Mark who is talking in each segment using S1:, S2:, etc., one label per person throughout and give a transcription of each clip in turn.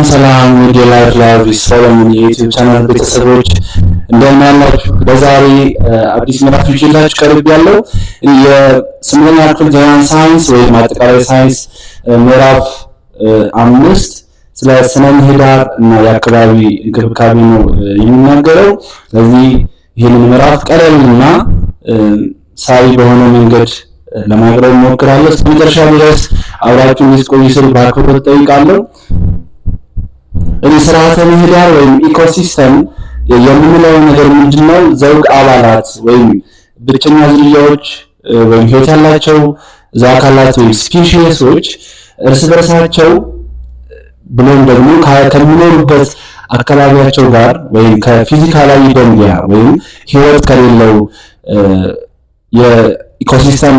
S1: ሰላም የላይቭ ሶሎሞን የዩቲዩብ ቻናል ቤተሰቦች እንደምን አላችሁ? ለዛሬ አዲስ ምዕራፍ ይዤላችሁ ቀርቤያለሁ። የስምንተኛ ክፍል ጀነራል ሳይንስ ወይም አጠቃላይ ሳይንስ ምዕራፍ 5 ስለ ስነ ምህዳር እና የአካባቢ እንክብካቤ ነው የሚናገረው። ስለዚህ ይህንን ምዕራፍ ቀለልና ሳቢ በሆነ መንገድ ለማቅረብ እሞክራለሁ። እስከ መጨረሻ ድረስ አብራችሁ እንድትቆዩ ስል በአክብሮት እጠይቃለሁ። ስርዓተ ምህዳር ወይም ኢኮሲስተም የምንለው ነገር ምንድነው? ዘውግ አባላት ወይም ብቸኛ ዝርያዎች ወይም ህይወት ያላቸው አካላት ወይም ስፒሺሶች እርስ በርሳቸው ብሎም ደግሞ ከሚኖሩበት አካባቢያቸው ጋር ወይም ከፊዚካላዊ ደንቢያ ወይም ህይወት ከሌለው የኢኮሲስተም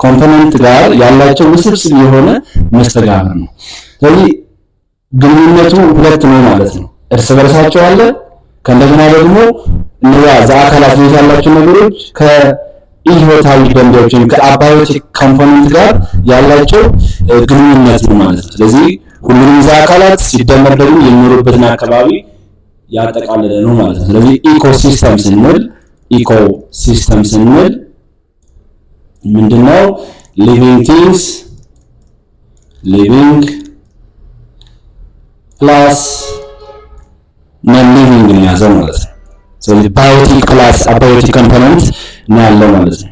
S1: ኮምፖነንት ጋር ያላቸው ውስብስብ የሆነ መስተጋብር ነው። ስለዚህ ግንኙነቱ ሁለት ነው ማለት ነው። እርስ በርሳቸው አለ፣ ከእንደገና ደግሞ እነዚያ አካላት ህይወት ያላቸው ነገሮች ከኢህይወታዊ ደንቢያዎች ወይም ከአባዮቲክ ኮምፖነንት ጋር ያላቸው ግንኙነት ነው ማለት ነው። ስለዚህ ሁሉንም አካላት ሲደመር ደግሞ የሚኖሩበትን አካባቢ ያጠቃልላል ነው ማለት ነው። ስለዚህ ኢኮሲስተም ስንል ምንድነው? ሊቪንግ ቲንግስ ፕላስ ነን ሊቪንግ ነው ያዘው ማለት ነው። ስለዚህ ባዮቲክ ፕላስ አባዮቲክ ኮምፖነንት ነው ያለው ማለት ነው።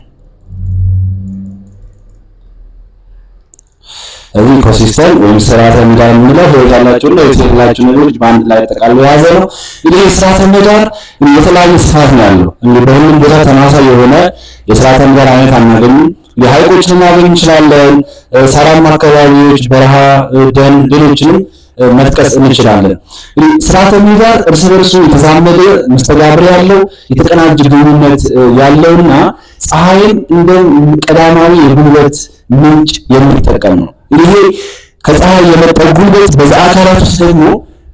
S1: ስለዚህ ኢኮሲስተም ወይም ስርዓተ ምህዳር የምንለው ህይወት ያላቸውና ህይወት የሌላቸው ነገሮች በአንድ ላይ ጠቃሎ የያዘ ነው። እንግዲህ ስርዓተ ምህዳር የተለያዩ ስፋት ነው ያለው። እንግዲህ በሁሉም ቦታ ተመሳሳይ የሆነ የስርዓተ ምህዳር አይነት አናገኝም። የሀይቆችን ልናገኝ እንችላለን፣ ሳራማ አካባቢዎች፣ በረሃ፣ ደን፣ ሌሎችንም መጥቀስ እንችላለን። ስርዓተ ምህዳር እርስ በርሱ የተዛመደ መስተጋብር ያለው የተቀናጀ ግንኙነት ያለውና ፀሐይን እንደ ቀዳማዊ የጉልበት ምንጭ የሚጠቀም ነው። ይሄ ከፀሐይ የመጣው ጉልበት በዛ አካላት ውስጥ ደግሞ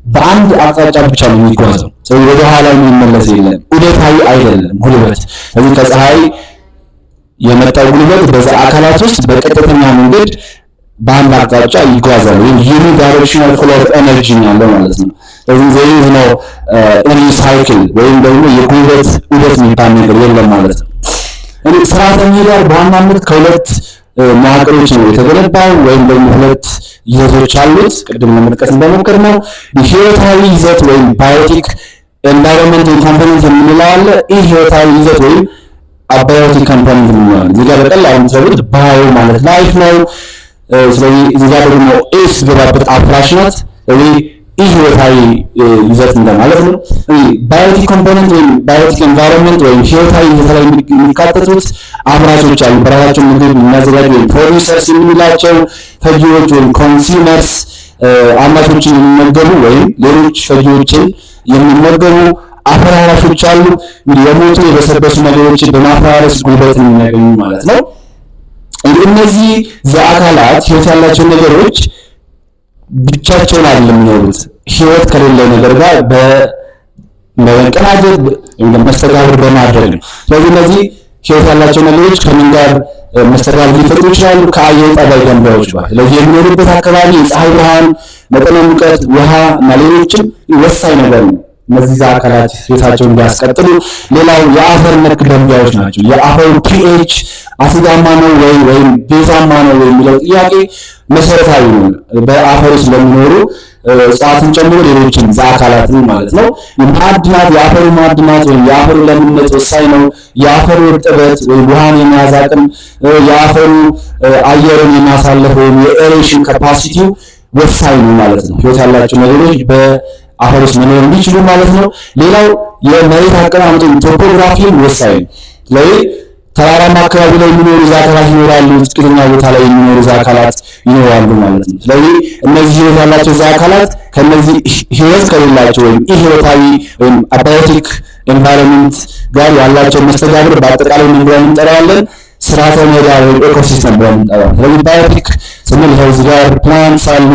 S1: በአንድ አቅጣጫ ብቻ ነው የሚጓዘው። ስለዚህ ወደ ኋላ የሚመለስ የለም፣ ዑደታዊ አይደለም ጉልበት። ስለዚህ ከፀሐይ የመጣው ጉልበት በዛ አካላት ውስጥ በቀጥተኛ መንገድ በአንድ አቅጣጫ ይጓዛል ወይም ዩኒዳይሬክሽናል ፍሎ ኦፍ ኤነርጂ ያለው ማለት ነው። ስለዚህ ዘይዝ ነው ኤነርጂ ሳይክል ወይም ደግሞ የጉልበት ዑደት የሚባል ነገር የለም ማለት ነው። እንግዲህ ስርዓተ ምህዳር በዋናነት ከሁለት መዋቅሮች ነው የተገነባው ወይም ደግሞ ሁለት ይዘቶች አሉት። ቅድም ለመጥቀስ እንደሞከርነው ህይወታዊ ይዘት ወይም ባዮቲክ ኤንቫይሮንመንት ኮምፖነንት የምንለው አለ። ይህ ህይወታዊ ይዘት ወይም አባዮቲክ ኮምፖነንት የምንለው አለ። እዚህ ጋር በቀላሉ ሰዎች ባዮ ማለት ላይፍ ነው። ስለዚህ እዚህ ጋር ደግሞ ኤስ ገባበት አፍራሽ ናት። ስለዚህ ይህ ህይወታዊ ይዘት እንደማለት ነው። ባዮቲክ ኮምፖነንት ወይም ባዮቲክ ኤንቫይሮንመንት ወይም ህይወታዊ ይዘት ላይ የሚካተቱት አምራቾች አሉ። በራሳቸው ምግብ የሚያዘጋጁ ወይም ፕሮዲውሰርስ የምንላቸው፣ ፈጂዎች ወይም ኮንሱመርስ አምራቾችን የሚመገቡ ወይም ሌሎች ፈጂዎችን የሚመገቡ አፈራራሾች አሉ። እንግዲህ የሞቱ የበሰበሱ ነገሮችን በማፈራረስ ጉልበት የሚያገኙ ማለት ነው። እነዚህ አካላት ህይወት ያላቸው ነገሮች ብቻቸውን አይደለም የሚኖሩት፣ ህይወት ከሌለው ነገር ጋር በመቀናጀት ወይም መስተጋብር በማድረግ ነው። ስለዚህ እነዚህ ህይወት ያላቸው ነገሮች ከምን ጋር መስተጋብር ሊፈጥሩ ይችላሉ? ከአየር ጠባይ ደንቢያዎች ጋር። ስለዚህ የሚኖሩበት አካባቢ የፀሐይ ብርሃን፣ መጠነ ሙቀት፣ ውሃ እና ሌሎችም ወሳኝ ነገር ነው እነዚህ አካላት ህይወታቸውን እንዲያስቀጥሉ። ሌላው የአፈር ነክ ደንቢያዎች ናቸው። የአፈሩ ፒኤች አሲዳማ ነው ወይም ቤዛማ ነው የሚለው ጥያቄ መሰረታዊ ነው በአፈር ውስጥ ለሚኖሩ እጽዋትን ጨምሮ ሌሎችን አካላትን ማለት ነው። ማዕድናት፣ የአፈሩ ማዕድናት ወይም የአፈሩ ለምነት ወሳኝ ነው። የአፈሩ እርጥበት ወይም ውሃን የመያዝ አቅም፣ የአፈሩ አየርን የማሳለፍ ወይም የኤሬሽን ካፓሲቲው ወሳኝ ነው ማለት ነው ህይወት ያላቸው ነገሮች በአፈር ውስጥ መኖር እንዲችሉ ማለት ነው። ሌላው የመሬት አቀማመጥ ቶፖግራፊን ወሳኝ ነው። ስለዚህ ተራራማ አካባቢ ላይ የሚኖሩ አካላት ይኖራሉ፣ ዝቅተኛ ቦታ ላይ የሚኖሩ አካላት ይኖራሉ ማለት ነው። ስለዚህ እነዚህ ህይወት ያላቸው አካላት ከነዚህ ህይወት ከሌላቸው ወይም ኢህይወታዊ ወይም አባዮቲክ ኤንቫይሮንመንት ጋር ያላቸው መስተጋብር በአጠቃላይ ምን ብለን እንጠራዋለን? ስርዓተ ምህዳር ወይም ኢኮሲስተም ብለን እንጠራዋለን። ስለዚህ ባዮቲክ ስንል እዚህ ጋር ፕላንትስ አሉ፣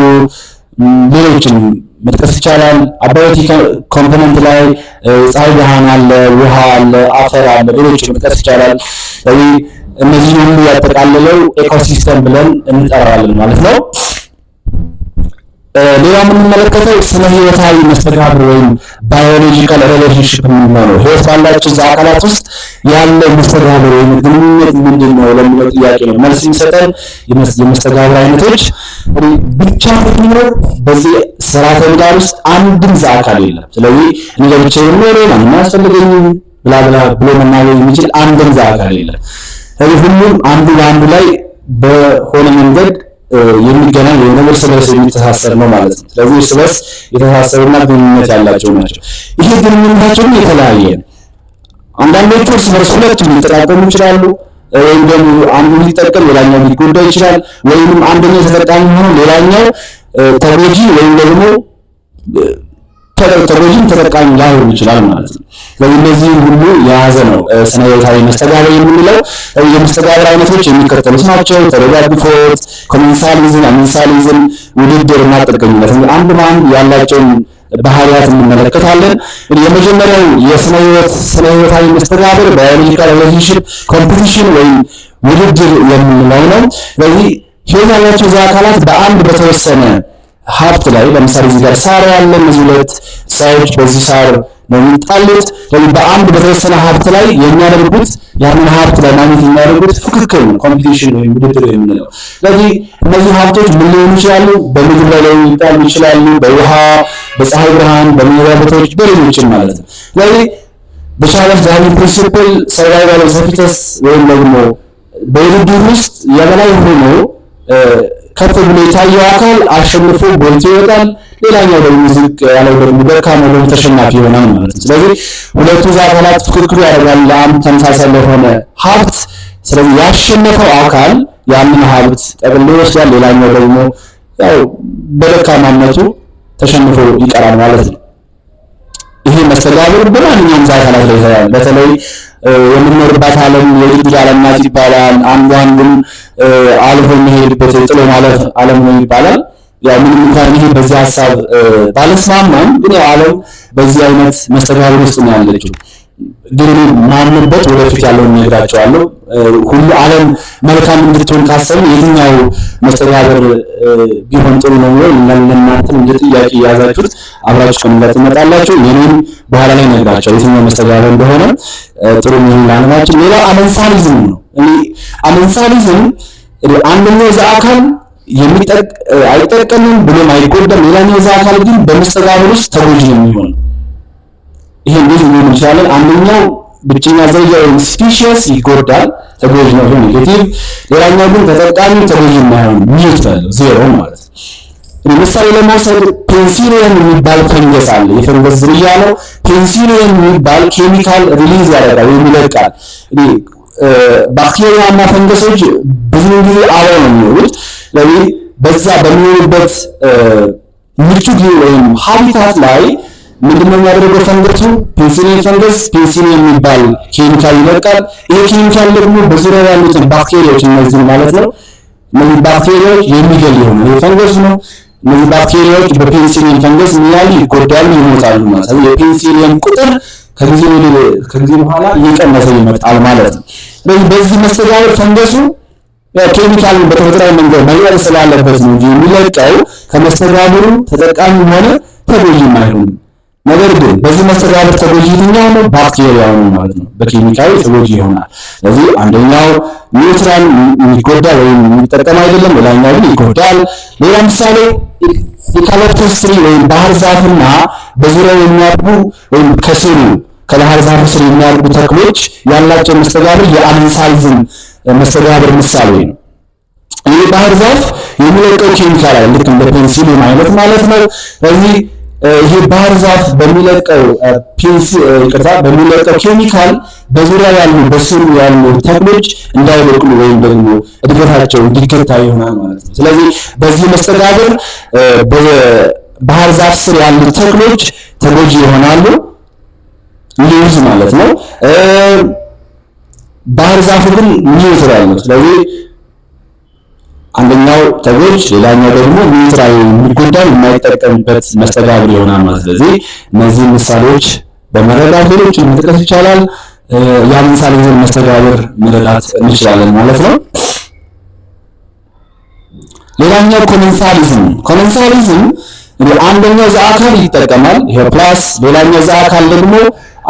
S1: ሌሎችም መጥቀስ ይቻላል። አባዮቲክ ኮምፖነንት ላይ ፀሐይ ብርሃን አለ፣ ውሃ አለ፣ አፈር አለ፣ ሌሎችም መጥቀስ ይቻላል። ስለዚህ እነዚህ ሁሉ ያጠቃልለው ኢኮሲስተም ብለን እንጠራዋለን ማለት ነው። ሌላ የምንመለከተው ስለ ህይወታዊ መስተጋብር ወይም ባዮሎጂካል ሪሌሽንሺፕ ነው። ህይወት ባላቸው አካላት ውስጥ ያለው መስተጋብር ወይም ግንኙነት ምንድነው ለሚለው ጥያቄ ነው መልስ የሚሰጠን። የመስተጋብር አይነቶች ብቻ ነው። በዚህ ስርዓተ ምህዳር ውስጥ አንድም አካል የለም። ስለዚህ እኔ ለብቻዬ ነው ማንም አያስፈልገኝም ብላ ብሎ መናገር የሚችል አንድም አካል የለም። ስለዚህ ሁሉም አንዱ በአንዱ ላይ በሆነ መንገድ የሚገናኝ የሆነ እርስ በርስ የሚተሳሰር ነው ማለት ነው። ስለዚህ እርስ በርስ የተሳሰሩና ግንኙነት ያላቸው ናቸው። ይሄ ግንኙነታቸው የተለያየ ነው። አንዳንዶቹ እርስ በርስ ሁለቱም ሊጠቃቀሙ ይችላሉ፣ ወይም ደግሞ አንዱ ሊጠቀም ሌላኛው ሊጎዳ ይችላል፣ ወይም አንደኛው ተጠቃሚ ሆኖ ሌላኛው ተጎጂ ወይም ደግሞ ተጎጂም ተጠቃሚ ላይሆን ይችላል ማለት ነው። ስለዚህ እነዚህ ሁሉ የያዘ ነው ስነ ህይወታዊ መስተጋብር የምንለው። የመስተጋብር አይነቶች የሚከተሉት ናቸው። ተደጋግፎት፣ ኮሜንሳሊዝም፣ አሜንሳሊዝም፣ ውድድርና ጥገኝነት አንድ በአንድ ያላቸውን ባህሪያት እንመለከታለን። የመጀመሪያው የስነ ህይወታዊ መስተጋብር ባዮሎጂካል ሪሌሽንሺፕ ኮምፒቲሽን ወይም ውድድር የምንለው ነው። ስለዚህ ህይወት ያላቸው አካላት በአንድ በተወሰነ ሀብት ላይ ለምሳሌ እዚህ ጋር ሳር ያለ እነዚህ ሁለት ሳሮች በዚህ ሳር ነው የሚጣሉት። በአንድ በተወሰነ ሀብት ላይ የሚያደርጉት ያንን ሀብት ለማግኘት የሚያደርጉት ፍክክር ነው፣ ኮምፒቲሽን ወይም ውድድር የምንለው። ስለዚህ እነዚህ ሀብቶች ምን ሊሆኑ ይችላሉ? በምግብ ላይ ሊጣሉ ይችላሉ፣ በውሃ፣ በፀሐይ ብርሃን፣ በሚነራ ቦታዎች፣ በሌሎችም ማለት ነው። ስለዚህ በቻርልስ ዳርዊን ፕሪንሲፕል ሰርቫይቫል ኦፍ ዘ ፊተስት ወይም ደግሞ በውድድር ውስጥ የበላይ ሆኖ ከፍ ብሎ የታየው አካል አሸንፎ ጎልቶ ይወጣል። ሌላኛው ደግሞ ዝቅ ያለው ደግሞ ደካማ ወይም ተሸናፊ ይሆናል ማለት ነው። ስለዚህ ሁለቱ አካላት ፍክክሩ ያደርጋል ለአንድ ተመሳሳይ ለሆነ ሀብት። ስለዚህ ያሸነፈው አካል ያንን ሀብት ጠቅልሎ ይወስዳል። ሌላኛው ደግሞ ያው በደካማነቱ ተሸንፎ ይቀራል ማለት ነው። ይሄ መስተጋብር በማንኛውም አካላት ላይ ይሰራል። በተለይ የምንኖርባት ዓለም የውድድር ዓለም ናት ይባላል። አንዱን አልፎ የሚሄድበት ጥሎ ማለፍ ዓለም ነው ይባላል። ያው ምንም እንኳን ይሄ በዚህ ሐሳብ ባለስማማም ግን ያው ዓለም በዚህ አይነት መስተጋብር ውስጥ ነው ያለችው። ግን ማንበት ወደፊት ያለውን ነግራቸዋለሁ። ሁሉ ዓለም መልካም እንድትሆን ካሰብን የትኛው መስተጋብር ቢሆን ጥሩ ነው ወይ ለእናንተም እንደ ጥያቄ ያዛችሁት አብራችሁ ከመንገድ ትመጣላችሁ። የኔን በኋላ ላይ ነግራቸው የትኛው መስተጋብር እንደሆነ ጥሩ ነው ለዓለማችን። ሌላ አሜንሳሊዝም ነው። አሜንሳሊዝም አንደኛው አካል አይጠቀምም ብሎም አይጎዳም፣ ሌላኛው አካል ግን በመስተጋብር ውስጥ ተጎጂ ነው የሚሆነው። ይሄ እንዴት ሊሆን ይችላል? አንደኛው ብቸኛ ዝርያ ወይም ስፒሺስ ይጎዳል፣ ተጎጂ ነው ይሄ ኔጌቲቭ። ሌላኛው ግን ተጠቃሚ ተጎጂ የማይሆን ኒውትራል ዜሮ ማለት ነው። ለምሳሌ ለማሳየት ፔንሲሊየም የሚባል ፈንገስ አለ። የፈንገስ ዝርያ ነው። ፔንሲሊየም የሚባል ኬሚካል ሪሊዝ ያደርጋል ወይም ይለቃል። ባክቴሪያ እና ፈንገሶች ብዙ ጊዜ አብረው ነው የሚኖሩት። ስለዚህ በዛ በሚኖሩበት ምቹ ወይም ሃቢታት ላይ ምንድነው የሚያደርገው? ፈንገሱ ፔንሲሊየም ፈንገስ ፔንሲሊየም የሚባል ኬሚካል ይለቃል። ይሄ ኬሚካል ደግሞ በዙሪያው ያሉትን ባክቴሪያዎች እነዚህ ማለት ነው እነዚህ ባክቴሪያዎች የሚገል ይሆናል። ይሄ ፈንገስ ነው። እነዚህ ባክቴሪያዎች በፔንሲሊየም ፈንገስ ምን ይጎዳሉ፣ ይሞታሉ ማለት ነው። የፔንሲሊየም ቁጥር ከጊዜ በኋላ እየቀነሰ ይመጣል ማለት ነው። ስለዚህ በዚህ መስተጋብር ፈንገሱ ኬሚካልን በተፈጥሯዊ መንገድ መልቀቅ ስላለበት ነው እንጂ የሚለቀው ከመስተጋብሩ ተጠቃሚ ሆነ ተጎጂ አይሆንም። ነገር ግን በዚህ መስተጋብር ተጎጂ የትኛው ነው? ባክቴሪያው ነው ማለት ነው። በኬሚካል ተጎጂ ይሆናል። ስለዚህ አንደኛው ኒውትራል የሚጎዳ ወይም የሚጠቀም አይደለም፣ ሌላኛው ግን ይጎዳል። ሌላ ምሳሌ ኢካሊፕተስ ትሪ ወይም ባህር ዛፍና በዙሪያው የሚያድጉ ወይም ከስሩ ከባህር ዛፍ ስር የሚያድጉ ተክሎች ያላቸው መስተጋብር የአሜንሳሊዝም መስተጋብር ምሳሌ ነው። ይህ ባህር ዛፍ የሚለቀው ኬሚካል አለ፣ ልክ እንደ ፔንሲሊየም አይነት ማለት ነው። ስለዚህ ይሄ ባህር ዛፍ በሚለቀው ኬሚካል በዙሪያ ያሉ በስሩ ያሉ ተክሎች እንዳይበቅሉ ወይም ደግሞ እድገታቸው እንዲገታ ይሆናል ማለት ነው። ስለዚህ በዚህ መስተጋብር በባህር ዛፍ ስር ያሉ ተክሎች ተጎጂ ይሆናሉ፣ ሊውዝ ማለት ነው። ባህር ዛፉ ግን ኒውትራል ነው። ስለዚህ አንደኛው ተጎጂ ሌላኛው ደግሞ ኒውትራል የሚጎዳው የማይጠቀምበት መስተጋብር ይሆናል ማለት ነው። ስለዚህ እነዚህ ምሳሌዎች በመረዳት ሌሎችን መጥቀስ ይቻላል። የአሜንሳሊዝም መስተጋብር መረዳት እንችላለን ማለት ነው። ሌላኛው ኮሜንሳሊዝም አንደኛው ዘአካል ይጠቀማል ይሄ ፕላስ ሌላኛው ዘአካል ደግሞ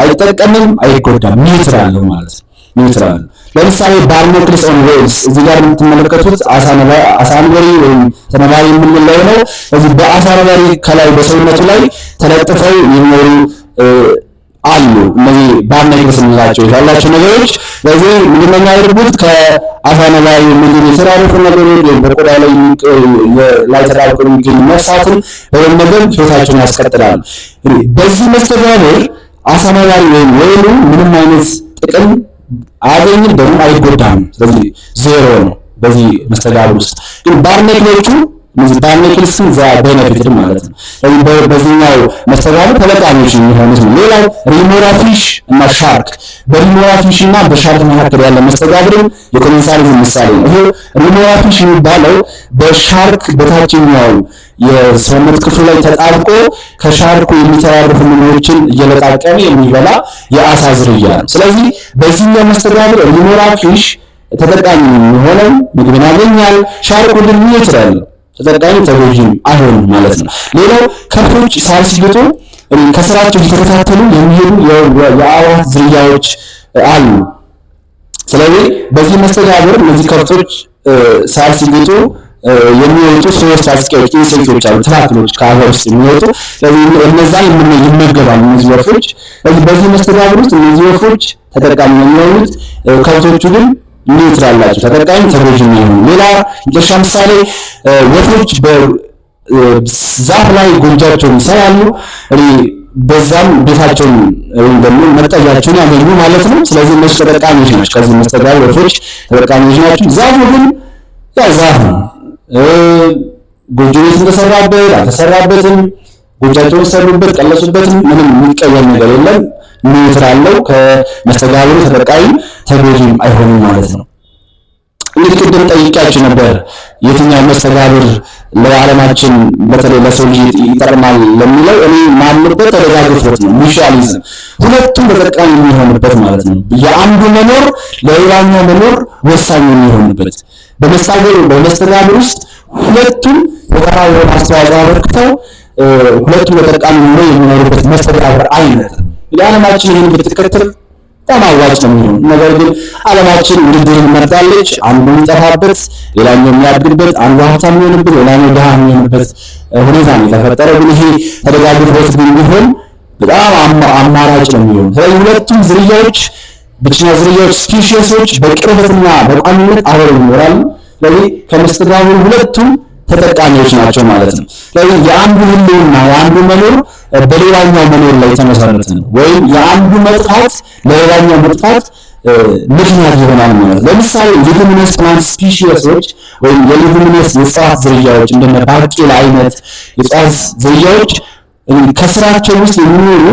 S1: አይጠቀምም አይጎዳም ኒውትራል ነው ማለት ነው ኒውትራል ለምሳሌ ባርናክልስ ኦን ዌልስ እዚህ ጋር የምትመለከቱት አሳንበሪ ወይም ተነባሪ የምንለው ነው እዚህ በአሳንበሪ ከላይ በሰውነቱ ላይ ተለጥፈው የሚኖሩ አሉ እነዚህ ባርናክልስ እንላቸው ያላቸው ነገሮች ስለዚህ ምንድነው ያደርጉት ከአሳንበሪ ምንድነው የተራረፉ ነገሮች በቆዳ ላይ ተራርቀው የሚገኙ ነፍሳትን በመመገብ ህይወታቸውን ያስቀጥላሉ በዚህ መስተጋብር አሳንበሪ ወይም ወይሉ ምንም አይነት ጥቅም አያገኝም ደግሞ አይጎዳም ስለዚህ ዜሮ ነው በዚህ መስተጋብር ውስጥ ግን ባርናክሎቹ እነዚህ ባርናክልስን ቤኔፊት ማለት ነው ስለዚህ በዚህኛው መስተጋብር ተጠቃሚዎች የሚሆኑት ነው ሌላው ሪሞራ ፊሽ እና ሻርክ በሪሞራ ፊሽ እና በሻርክ መካከል ያለ መስተጋብርም የኮሜንሳሊዝም ምሳሌ ነው ይሄ ሪሞራ ፊሽ የሚባለው በሻርክ በታችኛው የሰውነት ክፍል ላይ ተጣብቆ ከሻርኩ የሚተራረፉ ምግቦችን እየለቃቀመ የሚበላ የአሳ ዝርያ ነው ስለዚህ በዚህኛው መስተጋብር ሪሞራ ፊሽ ተጠቃሚ የሚሆነው ምግብን ያገኛል ሻርኩ ግን ኒውትራል ተጠቃሚ ተጎጂም አይሆንም ማለት ነው ሌላው ከብቶች ሳር ሲግጡ ከስራቸው እየተከታተሉ የሚሄዱ የአዕዋፍ ዝርያዎች አሉ ስለዚህ በዚህ መስተጋብር እነዚህ ከብቶች ሳር ሲግጡ የሚወጡ ሶስት አስቂዎች ኢንሴክቶች አሉ ትራክሎች ከአፈር ውስጥ የሚወጡ ስለዚህ እነዛን ይመገባሉ እነዚህ ወፎች በዚህ መስተጋብር ውስጥ እነዚህ ወፎች ተጠቃሚ የሚሆኑት ከብቶቹ ግን ኒውትራል ናቸው ተጠቃሚ ተጎጂ ነው ሌላ ለምሳሌ ወፎች በዛፍ ላይ ጎንጃቸውን ይሰራሉ በዛም ቤታቸውን ወይም ደግሞ መጠለያቸውን ያገኙ ማለት ነው ስለዚህ እነሱ ተጠቃሚዎች ናቸው ከዚህ መስተጋብር ወፎች ተጠቃሚዎች ናቸው ዛፉ ግን ዛፍ ነው ጎጆ ቤት ተሰራበት አልተሰራበትም ጎጆቻቸውን ሰሩበት ቀለሱበትም ምንም የሚቀየር ነገር የለም ኒውትራል ነው ከመስተጋብሩ ተጠቃሚ ተጎጂም አይሆንም ማለት ነው እንግዲህ ቅድም ጠይቄያችሁ ነበር የትኛው መስተጋብር ለዓለማችን በተለይ ለሰው ልጅ ይጠቅማል ለሚለው እኔ ማምንበት ተደጋግፎት ነው ሚሻሊዝም ሁለቱም ተጠቃሚ የሚሆንበት ማለት ነው የአንዱ መኖር ለሌላኛው መኖር ወሳኝ የሚሆንበት በመስተጋብር ውስጥ ሁለቱም የጋራ የሆነ አስተዋጽኦ አበርክተው ሁለቱም ተጠቃሚ ሆነው የሚኖሩበት መስተጋብር አይነት ለዓለማችን ይህን ብትከተል በጣም አዋጭ ነው የሚሆነው ነገር ግን ዓለማችን ውድድርን መርጣለች አንዱ የሚጠፋበት ሌላኛው የሚያድግበት አንዱ ሀብታም የሚሆንበት ሌላኛው ድሃ የሚሆንበት ሁኔታ ነው የተፈጠረው ግን ይሄ ተደጋግፎት ቢሆን በጣም አማራጭ ነው የሚሆነው ስለዚህ ሁለቱም ዝርያዎች ብቸኛ ዝርያዎች ስፒሺሶች በቅርበትና በቋሚነት አብረው ይኖራሉ ስለዚህ ከመስተጋብሩ ሁለቱም ተጠቃሚዎች ናቸው ማለት ነው ስለዚህ የአንዱ ህልውና የአንዱ መኖር በሌላኛው መኖር ላይ የተመሰረተ ነው ወይም የአንዱ መጥፋት ለሌላኛው መጥፋት ምክንያት ይሆናል ማለት ነው ለምሳሌ ሊጉሚነስ ፕላንት ስፒሺሶች ወይም የሊጉሚነስ የእጽዋት ዝርያዎች እንደነ ባቄላ አይነት የእጽዋት ዝርያዎች ከስራቸው ውስጥ የሚኖሩ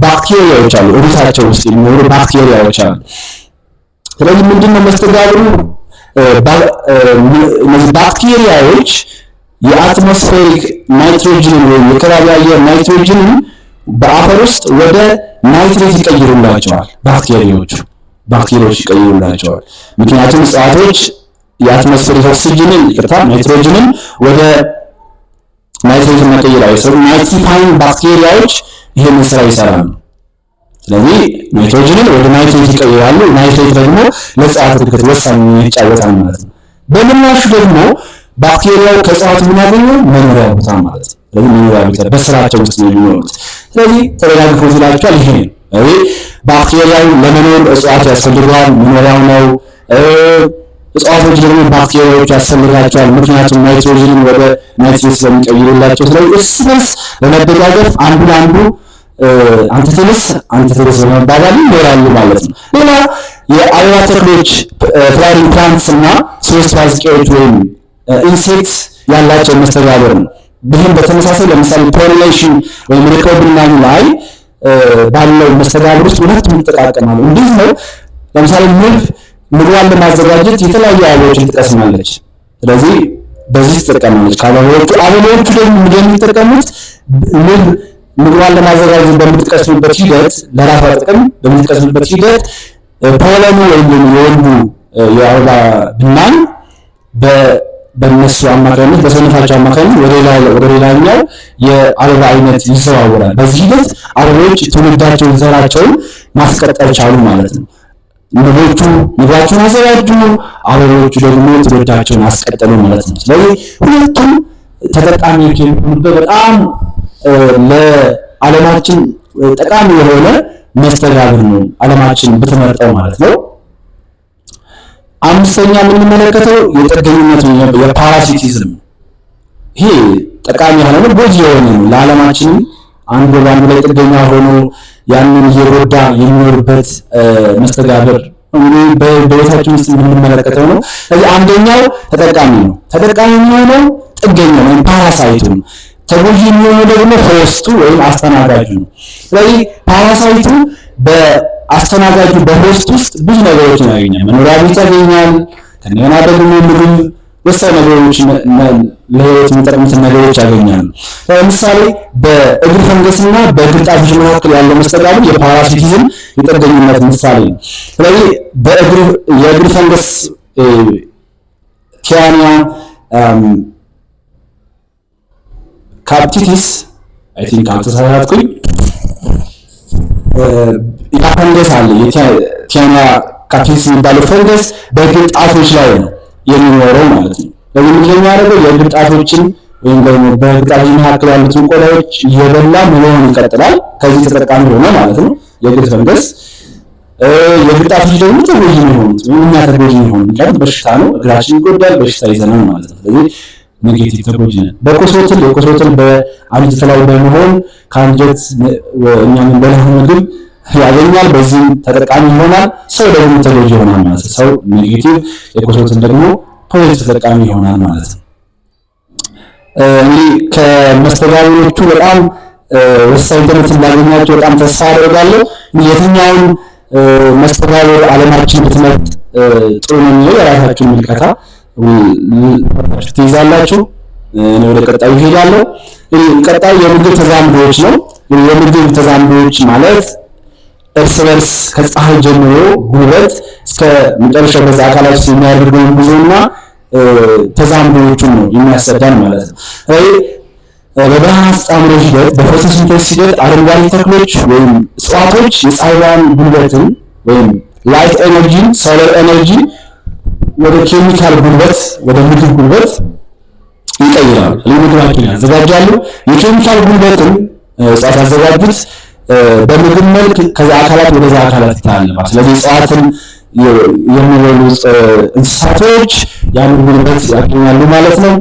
S1: ባክቴሪያዎች አሉ ሩታቸው ውስጥ የሚኖሩ ባክቴሪያዎች አሉ ስለዚህ ምንድነው መስተጋብሩ እነዚህ ባክቴሪያዎች የአትሞስፌሪክ ናይትሮጅን ወይም የከባቢ አየር ናይትሮጅንን በአፈር ውስጥ ወደ ናይትሬት ይቀይሩላቸዋል ባክቴሪያዎች ይቀይሩላቸዋል ምክንያቱም እጽዋቶች የአትሞስፌሪክ ኦክሲጅንን ናይትሮጅንን ወደ ናይትሬት መቀየር አይችሉም ናይትሪፋይንግ ባክቴሪያዎች ይሄንን ስራ ይሰራሉ ስለዚህ ናይትሮጅንን ወደ ናይትሬት ይቀይራሉ ናይትሬት ደግሞ ለእጽዋት እድገት ወሳኝ ሚና ይጫወታል ማለት ነው በምላሹ ደግሞ ባክቴሪያው ከእጽዋት ምን ያገኛል መኖሪያ ቦታ ማለት ነው ስለዚህ መኖሪያ ቦታ በስራቸው ውስጥ ነው የሚኖሩት ስለዚህ ተደጋግፎ ይላቸዋል ይሄ ባክቴሪያው ለመኖር እጽዋት ያስፈልጋል መኖሪያው ነው እጽዋቶች ደግሞ ባክቴሪያዎች ያስፈልጋቸዋል ምክንያቱም ናይትሮጅንን ወደ ናይትሬት ስለሚቀይሩላቸው ስለዚህ እርስ በርስ በመደጋገፍ አንዱ ለአንዱ አንተ በመባባል ይኖራሉ ማለት ነው ሌላ የአበባ ተክሎች ፍላወሪንግ ፕላንትስ እና ሶስት አዝቂዎች ወይም ኢንሴክትስ ያላቸው መስተጋብር ነው ይህም በተመሳሳይ ለምሳሌ ፖሊኔሽን ወይም ሪኮግኒሽን ላይ ባለው መስተጋብር ውስጥ ሁለቱም ይጠቃቀማሉ እንዴት ነው ለምሳሌ ምግቧን ለማዘጋጀት የተለያዩ አበቦችን ትቀስማለች ስለዚህ በዚህ ትጠቀማለች አበቦቹ ደግሞ እንደሚጠቀሙት ምግቧን ለማዘጋጀት በምትቀስምበት ሂደት ለራሷ ጥቅም በምትቀስምበት ሂደት ፖለኑ ወይም የወንዱ የአበባ ብናኝ በእነሱ አማካኝነት በሰውነታቸው አማካኝነት ወደ ሌላኛው የአበባ አይነት ይዘዋወራል። በዚህ ሂደት አበቦች ትውልዳቸውን ዘራቸውን ማስቀጠል ቻሉ ማለት ነው። ንቦቹ ንባቸውን አዘጋጁ፣ አበቦቹ ደግሞ ትውልዳቸውን አስቀጠሉ ማለት ነው። ስለዚህ ሁለቱም ተጠቃሚዎች የሚሆኑበት በጣም ለዓለማችን ጠቃሚ የሆነ መስተጋብር ነው ዓለማችን ብትመርጠው ማለት ነው። አምስተኛ የምንመለከተው የጥገኝነት የፓራሲቲዝም ይሄ ጠቃሚ ያልሆነ ጎጂ የሆነ ነው። ለዓለማችን አንዱ በአንዱ ላይ ጥገኛ ሆኖ ያንን እየጎዳ የሚኖርበት መስተጋብር እንግዲህ በቤታችን ውስጥ የምንመለከተው ነው። ስለዚህ አንደኛው ተጠቃሚ ነው። ተጠቃሚ የሚሆነው ጥገኛ ወይም ፓራሳይቱ ነው። ተጎጂ የሚሆነው ደግሞ ሆስቱ ወይም አስተናጋጁ ነው። ስለዚህ ፓራሳይቱ በአስተናጋጁ በሆስት ውስጥ ብዙ ነገሮችን ያገኛል። መኖሪያ ቤት ያገኛል። ከእንደገና ደግሞ ምግብ፣ ወሳኝ ነገሮች፣ ለህይወት የሚጠቅሙትን ነገሮች ያገኛሉ። ለምሳሌ በእግር ፈንገስና በእግር ጣቶች መካከል ያለው መስተጋብር የፓራሲቲዝም የጥገኝነት ምሳሌ ነው። ስለዚህ የእግር ፈንገስ ቲያኒያ ካፕቲቲስ አይ ቲንክ አልተሳሳትኩኝ ያ ፈንገስ አለ። ቲያኒያ ካፕቲቲስ የሚባለው ፈንገስ በእግር ጣቶች ላይ ነው የሚኖረው ማለት ነው። ለዚህ ምንድነው የሚያደርገው? የእግር ጣቶችን ወይም ደግሞ በእግር ጣቶች መካከል ያሉትን ቆዳዎች እየበላ መሆኑን ይቀጥላል። ከዚህ ተጠቃሚ ሆነ ማለት ነው የእግር ፈንገስ። የእግር ጣቶች ደግሞ ተጎጂ የሚሆኑት ወይም እኛ ተጎጂ የሚሆኑት ምክንያቱም በሽታ ነው፣ እግራችን ይጎዳል፣ በሽታ ይዘናል ማለት ነው። ስለዚህ ኔጌቲቭ ተጎጂ ነን። የኮሶትል በአንጀት ላይ በመሆን ከአንጀት እኛ የምንበላው ምግብ ያገኛል፣ በዚህም ተጠቃሚ ይሆናል። ሰው ደግሞ ተጎጂ ይሆናል ማለት ነው። ሰው ኔጌቲቭ፣ የኮሶትል ደግሞ ፖዚቲቭ ተጠቃሚ ይሆናል ማለት ነው። እንግዲህ ከመስተጋብሮቹ በጣም ወሳኝ ትምህርት እንዳገኛቸው በጣም ተስፋ አደርጋለሁ። የትኛውን መስተጋብር ዓለማችን ብትመርጥ ጥሩ ነው የሚለው የራሳችሁን ምልከታ ትይዛላችሁ። እኔ ወደ ቀጣዩ እሄዳለሁ። ቀጣዩ የምግብ ተዛምዶች ነው። የምግብ ተዛምዶች ማለት እርስ በርስ ከፀሐይ ጀምሮ ጉልበት እስከ መጨረሻው በዛ አካላችን የሚያደርገውን ጉዞና ተዛምዶቹን ነው የሚያሰዳን ማለት ነው። በብርሃን አስተጻምሮ ሂደት በፎቶሲንተሲስ ሂደት አረንጓዴ ተክሎች ወይም እጽዋቶች የፀሐይን ጉልበትን ወይም ላይት ኤነርጂን ሶላር ኤነርጂ ወደ ኬሚካል ጉልበት ወደ ምግብ ጉልበት ይቀይራሉ። ለምግባችን ያዘጋጃሉ። የኬሚካል ጉልበትን እጽዋት ያዘጋጁት በምግብ መልክ ከዛ አካላት ወደዛ አካላት ይተላለፋል። ስለዚህ እጽዋትን የሚበሉ እንስሳቶች ያን ጉልበት ያገኛሉ ማለት ነው።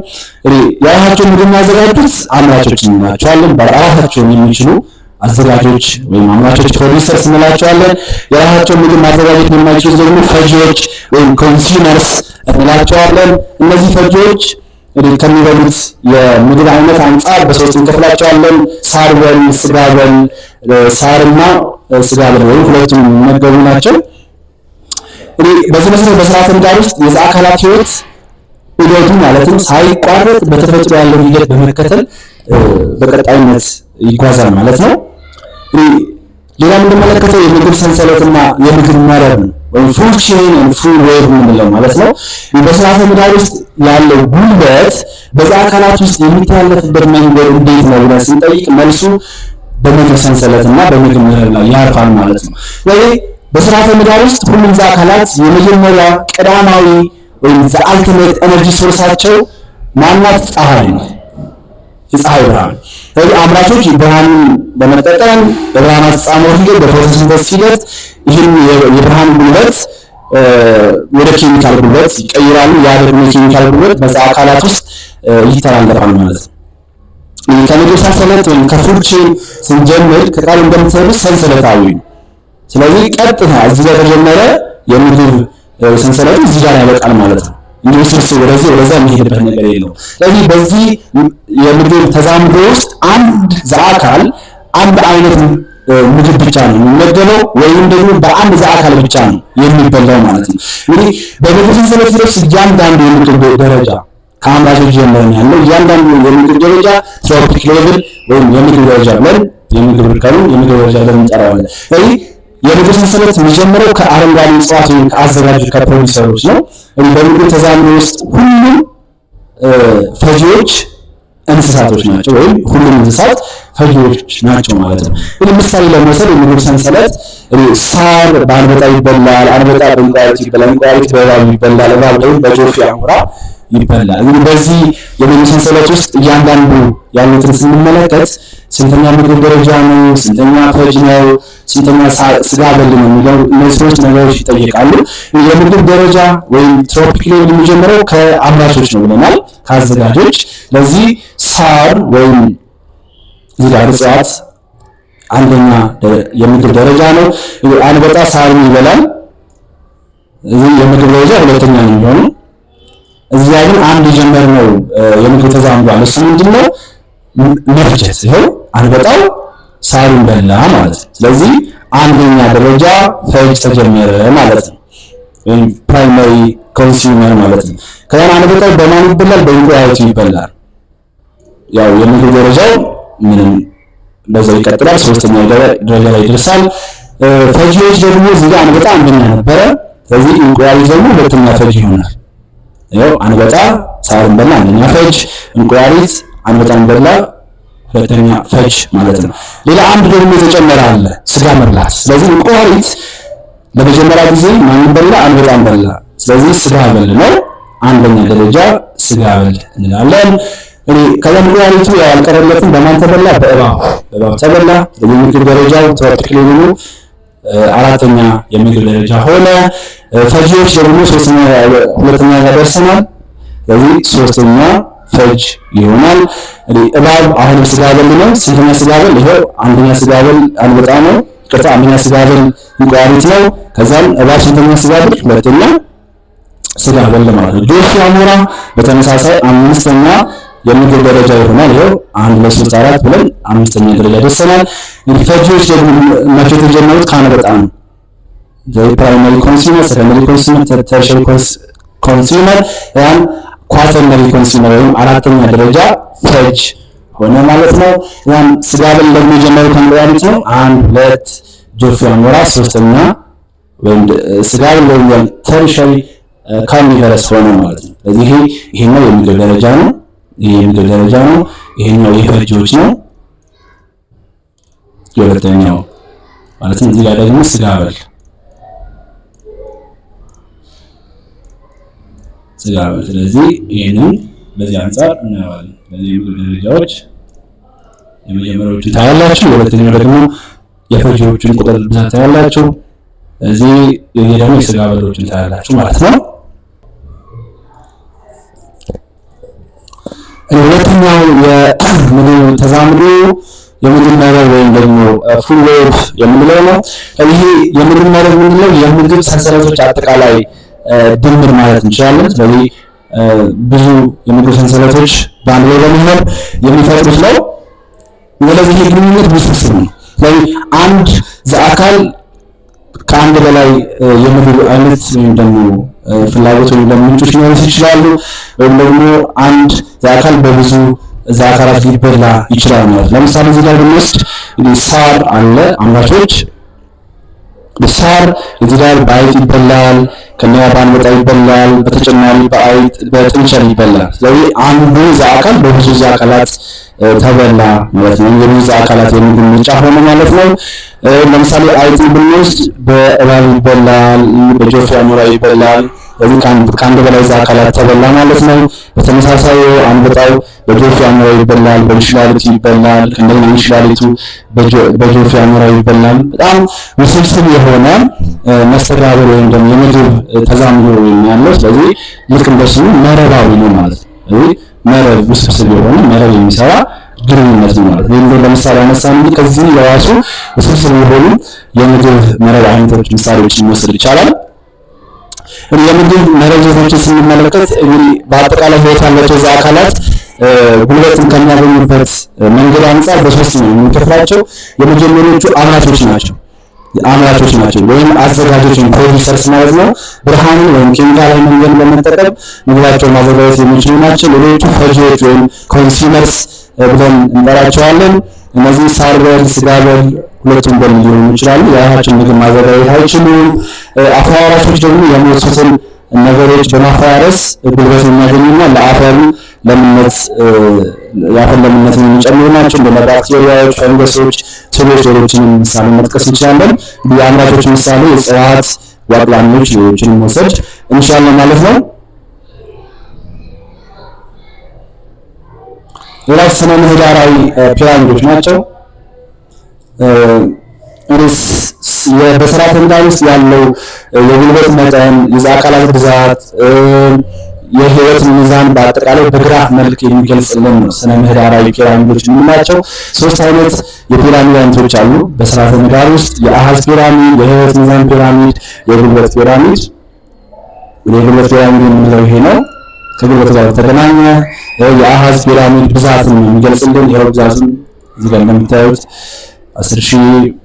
S1: የራሳቸውን ምግብ የሚያዘጋጁት አምራቾች እንላቸዋለን። በራሳቸው የሚችሉ አዘጋጆች ወይም አምራቾች ፕሮዲውሰርስ እንላቸዋለን። የራሳቸውን ምግብ ማዘጋጀት የማይችሉ ደግሞ ፈጂዎች ወይም ኮንሱመርስ እንላቸዋለን። እነዚህ ፈጂዎች ከሚበሉት የምግብ አይነት አንጻር በሶስት እንከፍላቸዋለን። ሳር በል፣ ስጋ በል፣ ሳርና ስጋ በል ወይም ሁለቱም የሚመገቡ ናቸው። በዚህ መሰረት በስርዓተ ምህዳር ውስጥ የዛ አካላት ህይወት ዑደቱ ማለትም ሳይቋረጥ በተፈጥሮ ያለው ሂደት በመከተል በቀጣይነት ይጓዛል ማለት ነው። ሌላ የምንመለከተው የምግብ ሰንሰለትና የምግብ መረብ ነው ወይም ፉድ ቼን ኤንድ ፉድ ዌብ የምንለው ማለት ነው። በስርዓተ ምህዳር ውስጥ ያለው ጉልበት በዛ አካላት ውስጥ የሚተላለፍበት መንገድ እንዴት ነው ብለን ስንጠይቅ መልሱ በምግብ ሰንሰለትና በምግብ መረብ ላይ ያርፋል ማለት ነው። ስለዚህ በስርዓተ ምህዳር ውስጥ ሁሉም ዛ አካላት የመጀመሪያ ቀዳማዊ ወይም ዘ አልቲሜት ኤነርጂ ሶርሳቸው ማናት? ፀሐይ ነው። የፀሐይ ብርሃን። ስለዚህ አምራቾች ብርሃንን በመጠቀም በብርሃን አስተጻምሮ ሂደት በፎቶሲንተሲስ ሂደት ይህን የብርሃን ጉልበት ወደ ኬሚካል ጉልበት ይቀይራሉ። ያ ደግሞ የኬሚካል ጉልበት በዛ አካላት ውስጥ ይተላለፋል ማለት ነው። ከምግብ ሰንሰለት ወይም ከፉድ ቼን ስንጀምር ከቃሉ እንደምትሰሩት ሰንሰለታዊ ነው። ስለዚህ ቀጥታ እዚህ ጋር ተጀመረ የምግብ ሰንሰለቱ እዚህ ጋር ያበቃል ማለት ነው። እንግዲህ ስብስብ ወደዛ የሚሄድበት ነገር የለውም። ስለዚህ በዚህ የምግብ ተዛምዶ ውስጥ አንድ አካል አንድ አይነት ምግብ ብቻ ነው የሚመገበው ወይም ደግሞ በአንድ አካል ብቻ ነው የሚበላው ማለት ነው። እንግዲህ በምግብ ሰንሰለት ውስጥ እያንዳንዱ የምግብ ደረጃ ከአምራቾች ጀምሮ ያለው እያንዳንዱ የምግብ ደረጃ ትሮፒክ ሌቭል ወይም የምግብ ደረጃ ብለን የምግብ እርከኑን የምግብ ደረጃ ብለን እንጠራዋለን። ስለዚህ የምግብ ሰንሰለት የሚጀምረው ከአረንጓዴ እጽዋት ወይም ከአዘጋጆች ከፕሮዲውሰሮች ነው። በምግብ ተዛምዶ ውስጥ ሁሉም ፈጂዎች እንስሳቶች ናቸው ወይም ሁሉም እንስሳት ፈጂዎች ናቸው ማለት ነው። እንግዲህ ምሳሌ ለመውሰድ የምግብ ሰንሰለት ሳር በአንበጣ ይበላል፣ አንበጣ በእንቁራሪት ይበላል፣ እንቁራሪት በእባብ ይበላል፣ እባብ ደግሞ በጆፌ አሞራ ይበላል። እንግዲህ በዚህ የምግብ ሰንሰለት ውስጥ እያንዳንዱ ያሉትን ስንመለከት ስንተኛ ምግብ ደረጃ ነው፣ ስንተኛ ፈጅ ነው፣ ስንተኛ ስጋ በል ነው የሚለው እነዚህ ሶስት ነገሮች ይጠይቃሉ። የምግብ ደረጃ ወይም ትሮፒክ ሌቭል የሚጀምረው ከአምራቾች ነው ብለናል፣ ከአዘጋጆች። ለዚህ ሳር ወይም እዚህ ጋር እጽዋት አንደኛ የምግብ ደረጃ ነው። አንበጣ ሳርን ይበላል፣ እዚህ የምግብ ደረጃ ሁለተኛ ነው የሚሆነው። እዚህ ግን አንድ የጀመርነው የምግብ ተዛምዶ አለ። እሱ ምንድነው? መፍጀት። ይሄው አንበጣው ሳሩን በላ ማለት ነው። ስለዚህ አንደኛ ደረጃ ፈጅ ተጀመረ ማለት ነው፣ ወይም ፕራይመሪ ኮንሱመር ማለት ነው። ከዛ አንበጣው በማን ይበላል? በእንቁራሪት ይበላል። ያው የምግብ ደረጃው ምንም በዛው ይቀጥላል፣ ሶስተኛ ደረጃ ላይ ይደርሳል። ፈጂዎች ደግሞ እዚህ ጋር አንበጣ አንደኛ ነበረ፣ ስለዚህ እንቁራሪት ደግሞ ሁለተኛ ፈጅ ይሆናል። ያው አንበጣ ሳሩን በላ አንደኛ ፈጅ፣ እንቁራሪት አንበጣን በላ ሁለተኛ ፈጅ ማለት ነው። ሌላ አንድ ደግሞ የተጨመረ አለ፣ ስጋ መብላት። ስለዚህ እንቁራሪት ለመጀመሪያ ጊዜ ማን በላ? አንበጣን በላ። ስለዚህ ስጋ በል ነው፣ አንደኛ ደረጃ ስጋ በል እንላለን። ከእንቁራሪቱ ያልቀረለትን በማን ተበላ? በእባብ ተበላ። የምግብ ደረጃው ትሮፒክ ሌቭሉ አራተኛ የምግብ ደረጃ ሆነ። ፈጂዎች ደግሞ ሁለተኛ ጋር ደርሰናል። ስለዚህ ሶስተኛ ፈጅ ይሆናል። እባብ አሁንም ስጋ በል ነው። ስንተኛ ስጋ በል? ይሄው አንደኛ ስጋ በል አንበጣ ነው። ይቅርታ፣ አንደኛ ስጋ በል እንቁራሪት ነው። ከዛም እባብ ስንተኛ ስጋ በል? ሁለተኛ ስጋ በል ማለት ነው። ጆፌ አሞራ በተመሳሳይ አምስተኛ የምግብ ደረጃ ይሆናል። ይሄው 1 2 3 4 ብለን አምስተኛ ደረጃ ደርሰናል። እንግዲህ ፈጂዎች ደግሞ መቼ የተጀመሩት? ከአንበጣ ነው። ፕራይመሪ ኮንሱመር፣ ሰከንደሪ ኮንሱመር፣ ተርሸሪ ኮንሱመር፣ ያን ኳተርነሪ ኮንሱመር ወይም አራተኛ ደረጃ ፈጅ ሆነ ማለት ነው። ያን ስጋ በል ደግሞ የጀመረው ከእንቁራሪት ነው። 1 2 ጆፌ አሞራ ሶስተኛ ወይም ስጋ በል ወይም ተርሸሪ ካርኒቨረስ ሆነ ማለት ነው። ስለዚህ ይሄኛው የምግብ ደረጃ ነው። ይሄ የምግብ ደረጃ ነው። ይሄኛው የፈጂዎች ነው፣ የሁለተኛው ማለት ነው። እዚህ ጋር ደግሞ ስጋ በል ስጋ በል። ስለዚህ ይሄንን በዚህ አንፃር እናያለን። በዚህ የምግብ ደረጃዎች የመጀመሪያዎቹን ታያላችሁ፣ የሁለተኛው ደግሞ የፈጂዎቹን ቁጥር ብዛት ታያላችሁ። እዚህ ደግሞ የስጋ በሎችን ታያላችሁ ማለት ነው። ሁለተኛው የምግብ ተዛምዶ የምግብ መረብ ወይም ደግሞ ፉድ ዌብ የምንለው ነው። ይሄ የምግብ መረብ የምንለው የምግብ ሰንሰለቶች አጠቃላይ ድምር ማለት እንችላለን። ስለዚህ ብዙ የምግብ ሰንሰለቶች በአንድ ላይ በመሆን የሚፈጥሩት ነው። ስለዚህ ይሄ ግንኙነት ውስብስብ ነው። ስለዚህ አንድ አካል ከአንድ በላይ የምግብ አይነት ወይም ደግሞ ፍላጎት ወይም ደግሞ ምንጮች ሊኖሩት ይችላሉ። ወይም ደግሞ አንድ አካል በብዙ አካላት ሊበላ ይችላል ማለት ነው። ለምሳሌ እዚህ ጋር ብንወስድ ሳር አለ። አምራቾች ሳር እዚህ ጋር በአይጥ ይበላል፣ ከነያ በአንበጣ ይበላል፣ በተጨማሪ በአይጥ በጥንቸል ይበላል። ስለዚህ አንዱ አካል በብዙ አካላት ተበላ ማለት ነው። የብዙ አካላት የምግብ ምርጫ ሆነ ማለት ነው። ለምሳሌ አይጥን ብንወስድ በእባብ ይበላል፣ በጆፌ አሞራ ይበላል። ስለዚህ ከአንድ በላይ አካላት ተበላ ማለት ነው። በተመሳሳይ አንበጣው በጆፌ አሞራ ይበላል፣ በእንሽላሊት ይበላል፣ ከእንደገና እንሽላሊቱ በጆፌ አሞራ ይበላል። በጣም ውስብስብ የሆነ መስተጋብር ወይም ደግሞ የምግብ ተዛምዶ ያለው። ስለዚህ ልክ እንደስሙ መረባዊ ነው ማለት ነው። ስለዚህ መረብ ውስብስብ የሆነ መረብ የሚሰራ ግንኙነት ነው ማለት ነው። ለምሳሌ አነሳን እንጂ ከዚህ ለራሱ ውስብስብ የሆኑ የምግብ መረብ አይነቶች ምሳሌዎችን መውሰድ ይቻላል። የምግብ መረቦችን ስንመለከት እንግዲህ በአጠቃላይ ህይወት ያላቸው አካላት ጉልበትን ከሚያገኙበት መንገድ አንፃር በሶስት ነው የምንከፍላቸው። የመጀመሪያዎቹ አምራቾች ናቸው ወይም አዘጋጆች ወይም ፕሮዲውሰርስ ማለት ነው። ብርሃንን ወይም ኬሚካላዊ መንገድን በመጠቀም ምግባቸውን ማዘጋጀት የሚችሉ ናቸው። ሌሎቹ ፈጂዎች ወይም ኮንሱመርስ ብለን እንጠራቸዋለን። እነዚህ ሳር በል፣ ስጋ በል ሁለቱም በል ሊሆኑ ይችላሉ። የራሳቸውን ምግብ ማዘጋጀት አይችሉም። አፍራሾች ደግሞ የሞቱትን ነገሮች በማፈራረስ ጉልበት የሚያገኙና ለአፈሩ ለምነት የአፈር ለምነትን የሚጨምሩ ናቸው። እንደ ባክቴሪያዎች፣ ፈንገሶች፣ ትሎች፣ ሌሎችንም ምሳሌ መጥቀስ እንችላለን። የአምራቾች ምሳሌ እጽዋት፣ ዋቅላሚዎች፣ ሌሎችንም መውሰድ እንችላለን ማለት ነው። ሌላው ስነ ምህዳራዊ ፒራሚዶች ናቸው። በስርዓተ ምህዳር ውስጥ ያለው የጉልበት መጠን፣ የአካላት ብዛት፣ የህይወት ሚዛን በአጠቃላይ በግራፍ መልክ የሚገልጽልን ነው ስነ ምህዳራዊ ፒራሚዶች የምንላቸው። ሶስት አይነት የፒራሚድ አይነቶች አሉ በስርዓተ ምህዳር ውስጥ የአሃዝ ፒራሚድ፣ የህይወት ሚዛን ፒራሚድ፣ የጉልበት ፒራሚድ። የጉልበት ፒራሚድ የምንለው ይሄ ነው። ከጉልበት ጋር ተገናኘ የአሃዝ ፒራሚድ ብዛትን የሚገልጽልን ይሄው ብዛቱን እዚህ ጋር እንደምታዩት 10,000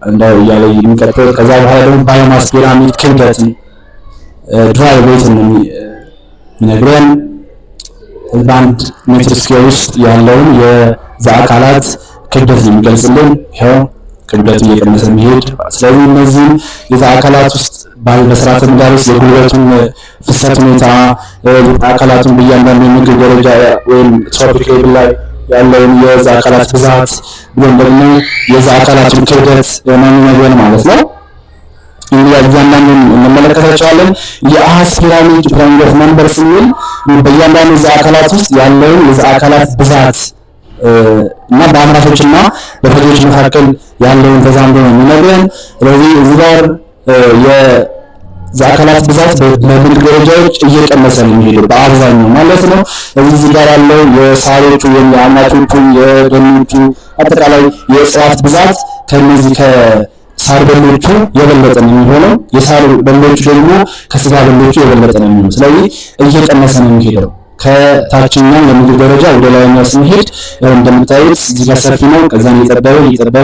S1: እንዳው እያለ የሚቀጥል። ከዛ በኋላ ደግሞ ባዮማስ ፒራሚድ ክብደትን ድራይ ዌይትን የሚነግረን በአንድ ሜትር ስኩዌር ውስጥ ያለውን የዛ አካላት ክብደት የሚገልጽልን ይሄው ክብደቱ እየቀነሰ የሚሄድ። ስለዚህ እነዚህ የዛ አካላት ውስጥ በስርዓተ ምህዳር ውስጥ የጉልበቱን ፍሰት ሁኔታ አካላቱን በእያንዳንዱ የምግብ ደረጃ ወይም ትሮፒክ ሌቭል ላይ ያለውን የዛ አካላት ብዛት ብሎም ደግሞ የዛ አካላቱን ክብደት የሚነግረን ማለት ነው። እያንዳንዱን እንመለከታቸዋለን። የአሃዝ ፒራሚድ ኦፍ ነምበር ስንል በእያንዳንዱ የዛ አካላት ውስጥ ያለውን የዛ አካላት ብዛት እና በአምራቾችና በፈጆች መካከል ያለውን ተዛምዶ ነው የሚነግረን። ስለዚህ እዚህ ጋር የዛ አካላት ብዛት በምድር ደረጃዎች እየቀነሰ ነው የሚሄደው በአብዛኛው ማለት ነው። እዚህ ጋር ያለው የሳሮቹ ወይም የአናቶቹ የደኖቹ አጠቃላይ የእጽዋት ብዛት ከነዚህ ከሳር በሎቹ የበለጠ ነው የሚሆነው። የሳር በሎቹ ደግሞ ከስጋ በሎቹ የበለጠ ነው የሚሆነው። ስለዚህ እየቀነሰ ነው የሚሄደው ከታችኛው የምድር ደረጃ ወደ ላይኛው ስንሄድ እንደምታዩት እዚህ ጋር ሰፊ ነው። ከዛም እየጠበበ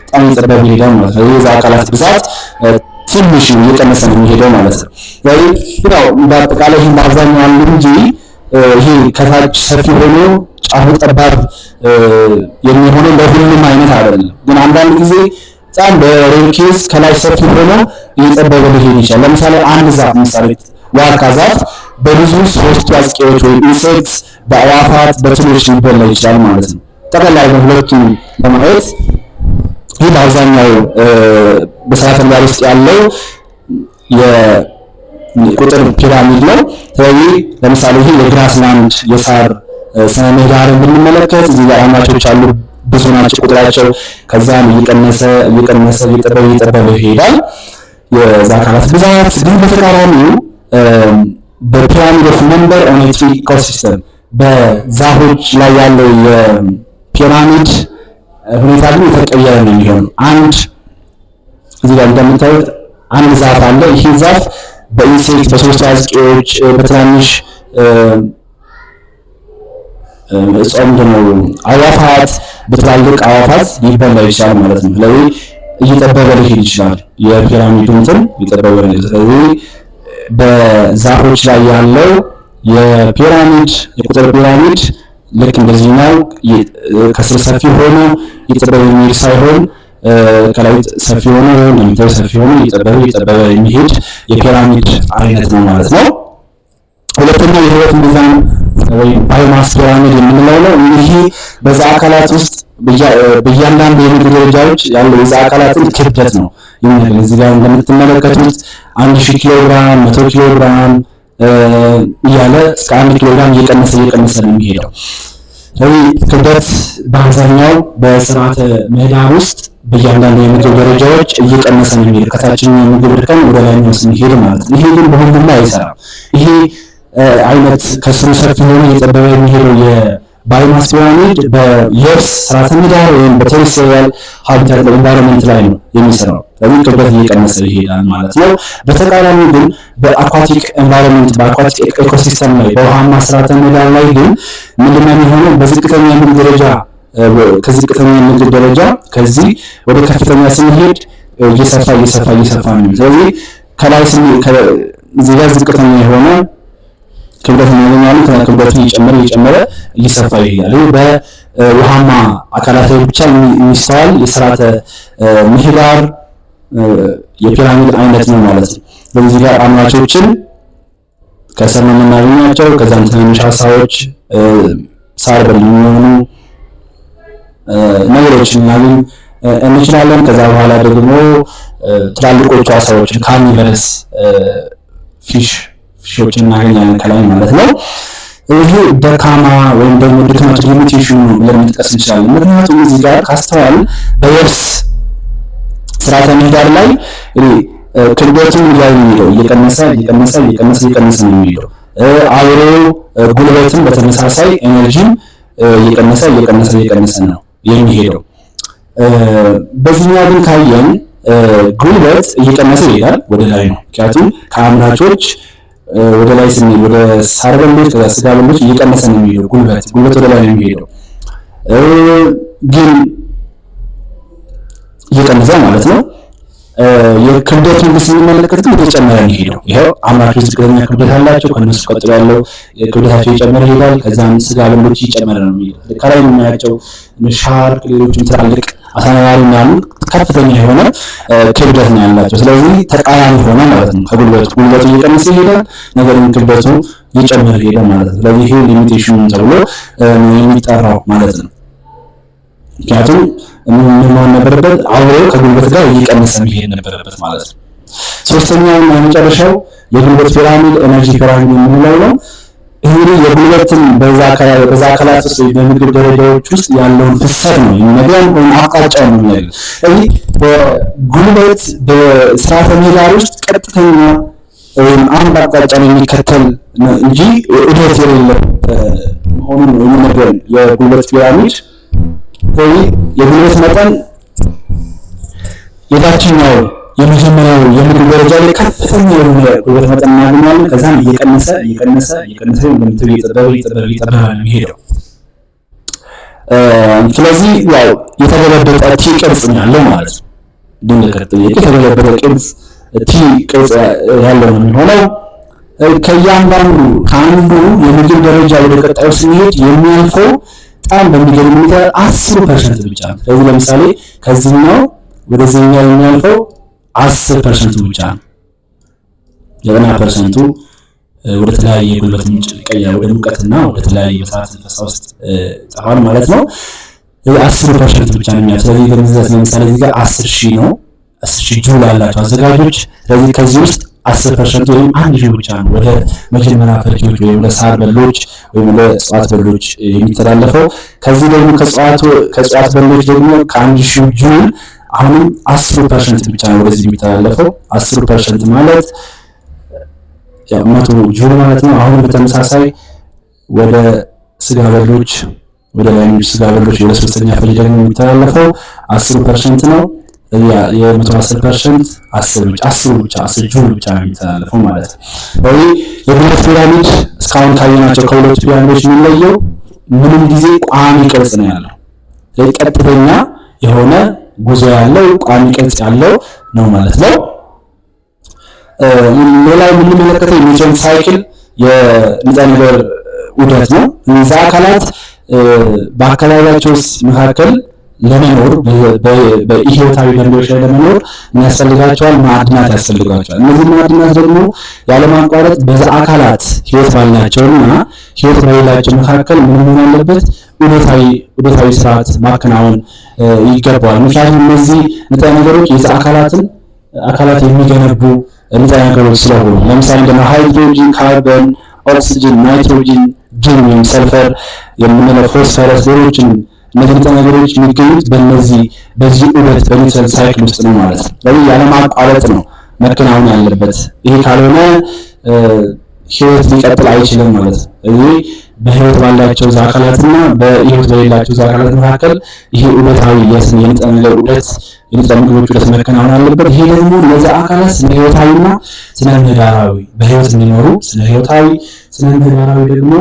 S1: በጣም እየጠበበ ይሄዳል ማለት ነው። የዛ አካላት ብዛት ትንሽ ነው እየቀነሰ ነው የሚሄደው ማለት ነው። ያው በአጠቃላይ ይሄን በአብዛኛው አሉ እንጂ ይሄ ከታች ሰፊ ሆኖ ጫፉ ጠባብ የሚሆነው ለሁሉም አይነት አይደለም። ግን አንዳንድ ጊዜ በጣም በሬር ኬዝ ከላይ ሰፊ ሆኖ እየጠበበ ሊሄድ ይችላል። ለምሳሌ አንድ ዛፍ ምሳሌ ዋርካ ዛፍ በብዙ ሶስት አጥቂዎች ወይ ኢንሴክትስ በአዋፋት በትሎች ሊበላ ይችላል ማለት ነው። ጠቅላላ በሁለቱም ለማየት ይህ በአብዛኛው በስርዓተ ምህዳር ውስጥ ያለው የቁጥር ፒራሚድ ነው። ስለዚህ ለምሳሌ ይህ የግራስላንድ የሳር ስነ ምህዳርን ብንመለከት እዚህ ጋር አማቾች አሉ፣ ብዙ ናቸው ቁጥራቸው። ከዛም እየጠበበ ይሄዳል የዛ አካላት ብዛት። ግን በተቃራኒው በፒራሚድ ኦፍ ነምበር ኦን ኤ ትሪ ኢኮሲስተም በዛፎች ላይ ያለው የፒራሚድ ሁኔታ ግን የተቀየረ ነው የሚሆነው። አንድ እዚህ ጋር እንደምታዩት አንድ ዛፍ አለ። ይህ ዛፍ በኢንሴክት በሶስት አጥቂዎች በትናንሽ እጽዋት ነው አዋፋት በትላልቅ አዋፋት ሊበላ ይችላል ማለት ነው። ስለዚህ እየጠበበ ሊሄድ ይችላል የፒራሚዱ እንትን እየጠበበ ነው። ስለዚህ በዛፎች ላይ ያለው የፒራሚድ የቁጥር ፒራሚድ ልክ እንደዚህ ነው። ከስር ሰፊ ሆኖ እየጠበበ የሚሄድ ሳይሆን ከላይ ሰፊ ሆኖ እንደምታዩት ሰፊ ሆኖ እየጠበበ የሚሄድ የፒራሚድ አይነት ነው ማለት ነው። ሁለተኛው የህይወት ሚዛን ወይ ባዮማስ ፒራሚድ የምንለው ነው። ይሄ በዛ አካላት ውስጥ በእያንዳንዱ የምግብ ደረጃዎች ያለው የዛ አካላትን ክብደት ነው የሚነግረን። እዚህ ጋር እንደምትመለከቱት 1000 ኪሎ ግራም 100 ኪሎ ግራም እያለ እስከ 1 ኪሎ ግራም እየቀነሰ ነው የሚሄደው። ስለዚህ ክብደት በአብዛኛው በስርዓተ ምህዳር ውስጥ በእያንዳንዱ የምግብ ደረጃዎች እየቀነሰ ነው የሚሄደው ከታችኛው የምግብ እርከን ወደ ላይኛው ስንሄድ ማለት ነው። ይሄ ግን በሁሉም ላይ አይሰራም። ይሄ አይነት ከስሩ ሰፊ ሆኖ እየጠበበ የሚሄደው የባዮማስ ፒራሚድ በየብስ ስርዓተ ምህዳር ወይም በቴሪቶሪያል ሃቢታት ኤንቫይሮንመንት ላይ ነው የሚሰራው። ስለዚህ ክብደት እየቀነሰ ይሄዳል ማለት ነው። በተቃራኒው ግን በአኳቲክ ኤንቫይሮንመንት በአኳቲክ ኢኮሲስተም ላይ በውሃማ ስርዓተ ምህዳር ላይ ግን ምንድነው የሚሆነው? በዝቅተኛ የምግብ ደረጃ ከዝቅተኛ የምግብ ደረጃ ከዚህ ወደ ከፍተኛ ስንሄድ እየሰፋ ነው። ስለዚህ ከላይ እዚህ ጋር ዝቅተኛ የሆነ ክብደት እናገኛለን። ክብደቱ እየጨመረ እየሰፋ ይሄዳል። ይህ በውሃማ አካላት ላይ ብቻ የሚስተዋል የስርዓተ ምህዳር የፒራሚድ አይነት ነው ማለት ነው። በዚህ ጋር አምራቾችን ከሰም የምናገኛቸው ከዛም ትናንሽ ዓሳዎች ሳር በል የሚሆኑ ነገሮችን እናገኝ እንችላለን። ከዛ በኋላ ደግሞ ትላልቆቹ ዓሳዎችን ካርኒቨረስ ፊሾችን እናገኛለን ከላይ ማለት ነው። ይሄ ደካማ ወይም ደግሞ ድክመት ሊሚቴሽን ብለን መጥቀስ እንችላለን። ምክንያቱም እዚህ ጋር ካስተዋል በየብስ ስርዓተ ምህዳር ላይ ክብደቱን ላይ የሚሄደው እየቀነሰ ነው የሚሄደው። አብሮ ጉልበትን በተመሳሳይ ኤነርጂም እየቀነሰ ነው የሚሄደው። በዚህኛው ግን ካየን ጉልበት እየቀነሰ ይሄዳል ወደ ላይ ነው። ምክንያቱም ከአምራቾች ወደ ላይ ስንሄድ ወደ ሳር በሎች ከዛ ስጋ በሎች እየቀነሰ ነው የሚሄደው። ጉልበት ወደ ላይ ነው የሚሄደው፣ ግን እየቀነሰ ማለት ነው። የክብደቱን ግን ስንመለከት እየጨመረ ነው የሚሄደው። ይሄው አምራቾች ዝቅተኛ ክብደት አላቸው፣ ከነሱ ቀጥሎ ያለው ክብደታቸው እየጨመረ ይሄዳል። ከዛም ስጋ በሎች እየጨመረ ነው የሚሄደው። ከላይ የምናያቸው ሻርክ፣ ሌሎችም ትላልቅ አሳናባሪ ምናምን ከፍተኛ የሆነ ክብደት ነው ያላቸው። ስለዚህ ተቃራኒ ሆነ ማለት ነው። ጉልበቱ እየቀነሰ ይሄዳል፣ ነገር ግን ክብደቱ እየጨመረ ይሄዳል ማለት ነው። ስለዚህ ይሄ ሊሚቴሽን ተብሎ የሚጠራው ማለት ነው። ምክንያቱም ምን መሆን ነበረበት? አብሮ ከጉልበት ጋር እየቀነሰ መሄድ ነበረበት ማለት ነው። ሶስተኛውና የመጨረሻው የጉልበት ፒራሚድ ኤነርጂ ፒራሚድ የምንለው ነው። እንግዲህ የጉልበትን በዛ አካላት ውስጥ በምግብ ደረጃዎች ውስጥ ያለውን ፍሰት ነው የሚነግረን ወይም አቅጣጫ ነው የሚነግረን። ስለዚህ በጉልበት በስርዓተ ምህዳር ውስጥ ቀጥተኛ ወይም አንድ አቅጣጫ የሚከተል እንጂ ዑደት የሌለው መሆኑን የሚነግረን የጉልበት ፒራሚድ። ስለዚህ የጉልበት መጠን የታችኛው የመጀመሪያው የምግብ ደረጃ ላይ ከፍተኛ የሆነ ጉልበት መጠን እናገኛለን። ከዛም እየቀነሰ እየጠበበ ነው የሚሄደው። ስለዚህ ያው የተገለበጠ ቲ ቅርጽ ነው ያለው ማለት ነው። ድንገት የተገለበጠ ቲ ቅርጽ ያለው ነው የሚሆነው። ከአንዱ የምግብ ደረጃ ወደ ቀጣዩ ስንሄድ የሚያልፈው በጣም በሚገርም ሁኔታ 10% ብቻ ነው። ስለዚህ ለምሳሌ ከዚህኛው ወደዚህኛው የሚያልፈው 10% ብቻ ነው። 90% ወደ ተለያየ ጉልበት ምንጭ ይቀየራል፣ ወደ ሙቀትና ወደ ተለያየ እሳት ፈሳ ውስጥ ጠፋል ማለት ነው። 10% ብቻ ነው የሚያልፈው። ስለዚህ ለምሳሌ እዚህ ጋር 10,000 ነው፣ 10,000 ጁል ያላቸው አዘጋጆች። ስለዚህ ከዚህ ውስጥ 10% ወይም 1,000 ብቻ ነው ወደ መጀመሪያ ፈርጆች ወይም ወደ ሳር በሎች ወይም ወደ እጽዋት በሎች የሚተላለፈው። ከዚህ ደግሞ ከእጽዋት በሎች ደግሞ ከ1,000 ጁል አሁንም 10% ብቻ ነው ወደዚህ የሚተላለፈው። 10% ማለት ያው 100 ጁል ማለት ነው። አሁንም በተመሳሳይ ወደ ስጋ በሎች ወደ ላይኞች ስጋ በሎች ወደ ሶስተኛ ፈርጅ ደግሞ የሚተላለፈው 10% ነው። የ110% 10 ጁል ብቻ ነው የሚተላለፈው ማለት ነው። ስለዚህ የጉልበት ፒራሚድ እስካሁን ካየናቸው ከሁለቱ ፒራሚዶች የሚለየው ምንም ጊዜ ቋሚ ቅርጽ ነው ያለው። ስለዚህ ቀጥተኛ የሆነ ጉዞ ያለው ቋሚ ቅርጽ ያለው ነው ማለት ነው። ሌላው የምንመለከተው የኒውተን ሳይክል የንጥረ ነገር ዑደት ነው። እነዚህ አካላት በአካባቢያቸው መካከል ለመኖር በኢህይወታዊ ደንቦች ላይ ለመኖር የሚያስፈልጋቸዋል ማዕድናት ያስፈልጋቸዋል። እነዚህ ማዕድናት ደግሞ ያለማቋረጥ በዛ አካላት ህይወት ባላቸውና ህይወት በሌላቸው መካከል ምን መሆን አለበት? ዑደታዊ ስርዓት ማከናወን ይገባዋል። ምክንያቱም እነዚህ ንጥረ ነገሮች የዛ አካላት የሚገነቡ ንጥረ ነገሮች ስለሆኑ፣ ለምሳሌ እንደማ ሃይድሮጂን፣ ካርበን፣ ኦክሲጅን፣ ናይትሮጂን፣ ጅን ወይም ሰልፈር የምንለው ፎስፈረስ፣ ሌሎችን እነዚህ ንጥረ ነገሮች የሚገኙት በዚህ ዑደት በኒውተን ሳይክል ውስጥ ነው ማለት ነው። ስለዚህ ያለማቋረጥ ነው መከናወን ያለበት። ይሄ ካልሆነ ህይወት ሊቀጥል አይችልም ማለት ነው። ስለዚህ በህይወት ባላቸው አካላትና በህይወት በሌላቸው አካላት መካከል ይሄ ዑደታዊ የንጥረ ነገር ዑደት የንጥረ ምግቦች ዑደት መከናወን አለበት። ይሄ ደግሞ ለዚህ አካላት ስነ ህይወታዊና ስነ ምህዳራዊ በህይወት እንዲኖሩ ስነ ህይወታዊ ስነ ምህዳራዊ ደግሞ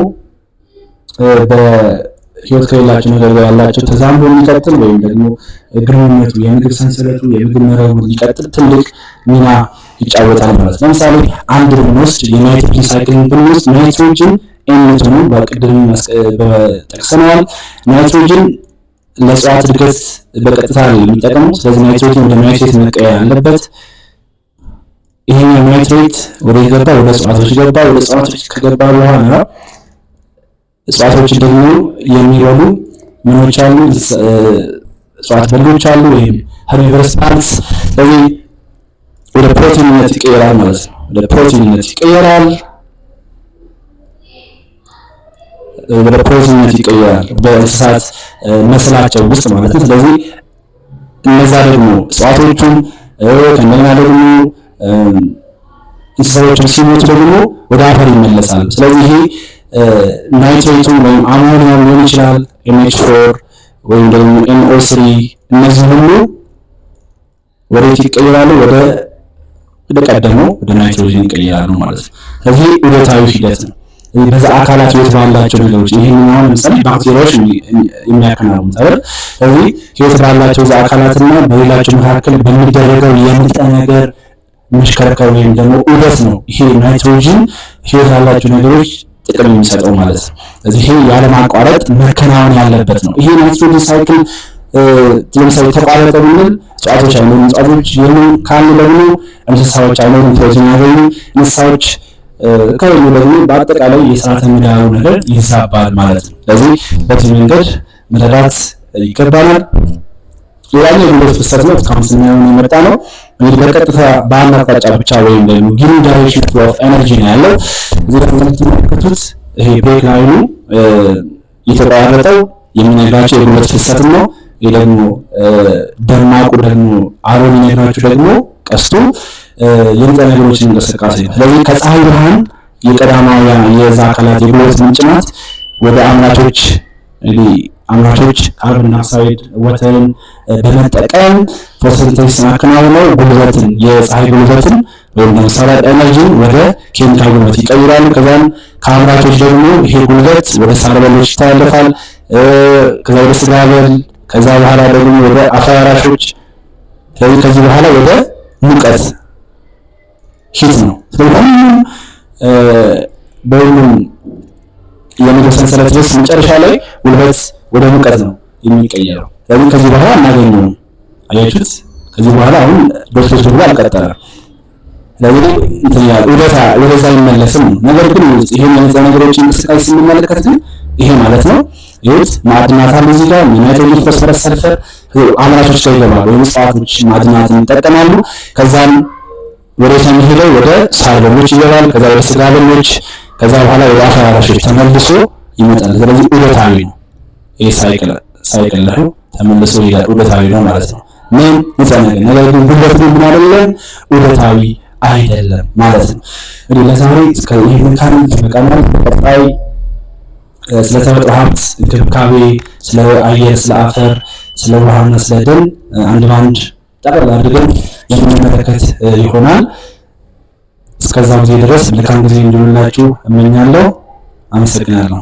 S1: በህይወት ከሌላቸው ነገር ጋር ያላቸው ተዛምዶ ሊቀጥል ወይም ደግሞ ግንኙነቱ የምግብ ሰንሰለቱ የምግብ መረቡ ሊቀጥል ትልቅ ሚና ይጫወታል ማለት ነው። ለምሳሌ አንድ ብንወስድ የናይትሮጂን ሳይክልን ብንወስድ ናይትሮጂን ኤንቶኑ በቅድም ጠቅሰናል። ናይትሮጂን ለእጽዋት እድገት በቀጥታ የሚጠቀመው። ስለዚህ ናይትሮጂን ወደ ናይትሬት መቀየር አለበት። ይሄኛው ናይትሬት ወደ ገባ ወደ እጽዋቶች ገባ። ወደ እጽዋቶች ከገባ በኋላ እጽዋቶች ደግሞ የሚበሉ ምኖች አሉ፣ እጽዋት በሎች አሉ ወይም ሄርቢቨረስ ፕላንትስ። ስለዚህ ወደ ፕሮቲንነት ይቀየራል ማለት ነው። ወደ ፕሮቲንነት ይቀየራል በእንስሳት መስላቸው ውስጥ ማለት ነው። ስለዚህ እነዛ ደግሞ እጽዋቶቹን ከእንደገና ደግሞ እንስሳዎችን ሲሞቱ ደግሞ ወደ አፈር ይመለሳሉ። ስለዚህ ይሄ ናይትሬቱ ወይም አሞኒያም ሊሆን ይችላል፣ NH4 ወይም ደግሞ NO3 እነዚህ ሁሉ ወዴት ይቀየራሉ? ወደ ቀደመው ወደ ናይትሮጅን ይቀየራሉ ማለት ነው። ስለዚህ ዑደታዊ ሂደት ነው። በዛ አካላት ህይወት ባላቸው ነገሮች ይሄንኛው ለምሳሌ ባክቴሪያዎች የሚያከናውኑት አይደል? ስለዚህ ህይወት ባላቸው ዛ አካላትና በሌላቸው መካከል በሚደረገው የንጥረ ነገር መሽከርከር ወይም ደግሞ ዑደት ነው ይሄ ናይትሮጅን ህይወት ያላቸው ነገሮች ጥቅም የሚሰጠው ማለት ነው። ስለዚህ ይሄ ያለማቋረጥ መከናወን ያለበት ነው። ይሄ ናይትሮጅን ሳይክል ለምሳሌ ተቋረጠ ብንል እጽዋቶች አይኖሩም። እጽዋቶች ካሉ ደግሞ እንስሳዎች አይኖሩም፣ ፕሮቲን ያገኙ እንስሳዎች ከሁሉ ደግሞ በአጠቃላይ የስርዓተ ምህዳሩ ነገር ይዛባል ማለት ነው። ስለዚህ በዚህ መንገድ መረዳት ይገባናል። ሌላኛው የጉልበት ፍሰት ነው። እስካሁን ስናየው የመጣ ነው። እንግዲህ በቀጥታ በአንድ አቅጣጫ ብቻ ወይም ደግሞ ጊቭ ዳይሬክሽን ኦፍ ኤነርጂ ነው ያለው። እዚህ ላይ የምትመለከቱት ይሄ ብሬክ ላይኑ የተቋረጠው የሚነግራቸው የጉልበት ፍሰት ነው። ይሄ ደግሞ ደማቁ ደግሞ አሮን የሚነግራቸው ደግሞ ቀስቱ የንጥረ ነገሮችን እንቅስቃሴ ነው። ስለዚህ ከፀሐይ ብርሃን የቀዳማውያን የዛ አካላት የጉልበት ምንጭ ናት። ወደ አምራቾች ካርቦን ዳይኦክሳይድ ወተርን በመጠቀም ፎቶሲንቴሲስ ማከናወነው ጉልበትን የፀሐይ ጉልበትን ወይም ደግሞ ሶላር ኤነርጂን ወደ ኬሚካል ጉልበት ይቀይራሉ። ከዛም ከአምራቾች ደግሞ ይሄ ጉልበት ወደ ሳር በሎች ይተላለፋል። ከዛ ወደ ስጋ በል፣ ከዛ በኋላ ደግሞ ወደ አፈር አራሾች፣ ከዚህ በኋላ ወደ ሙቀት ሂት ነው። ስለዚህ በሁሉም የምግብ ሰንሰለት ድረስ መጨረሻ ላይ ጉልበት ወደ ሙቀት ነው የሚቀየረው። ስለዚህ ከዚህ በኋላ እናገኘው አያችሁት። ከዚህ በኋላ አሁን ዶክተር ብሎ አልቀጠለም። ስለዚህ እንትን ያለ ወደዛ ይመለስም። ነገር ግን ይሄን የነዛ ነገሮች እንቅስቃሴ ስንመለከት ግን ይሄ ማለት ነው ይሁት ማዕድናት አሉ እዚህ ጋር ናይትሮጅን፣ ፎስፈረስ፣ ሰልፈር አምራቾች ላይ ይገባሉ። ወይም እጽዋቶች ማዕድናትን ይጠቀማሉ። ከዛም ወደ የሚሄደው ወደ ሳር በሎች ይገባል። ከዛ ወደ ስጋ በሎች፣ ከዛ በኋላ ወደ አፈር አራሾች ተመልሶ ይመጣል። ስለዚህ ዑደታዊ ነው ይሄ ሳይክል ነው። ተመልሶ ይላል ዑደታዊ ነው ማለት ነው። ምን ይተናገር ነገር ግን ጉልበት ምን አይደለም ዑደታዊ አይደለም ማለት ነው። እንግዲህ ለዛሬ እስከ ይሄን ካልን በቀላል በቀጣይ ስለ ተፈጥሮ ሀብት እንክብካቤ፣ ስለ አየር፣ ስለ አፈር፣ ስለ ውሃና ስለ ደን አንድ ባንድ ጠቅላላ አድርገን የምንመለከት ይሆናል። እስከዛው ጊዜ ድረስ መልካም ጊዜ እንዲሆንላችሁ እመኛለሁ። አመሰግናለሁ።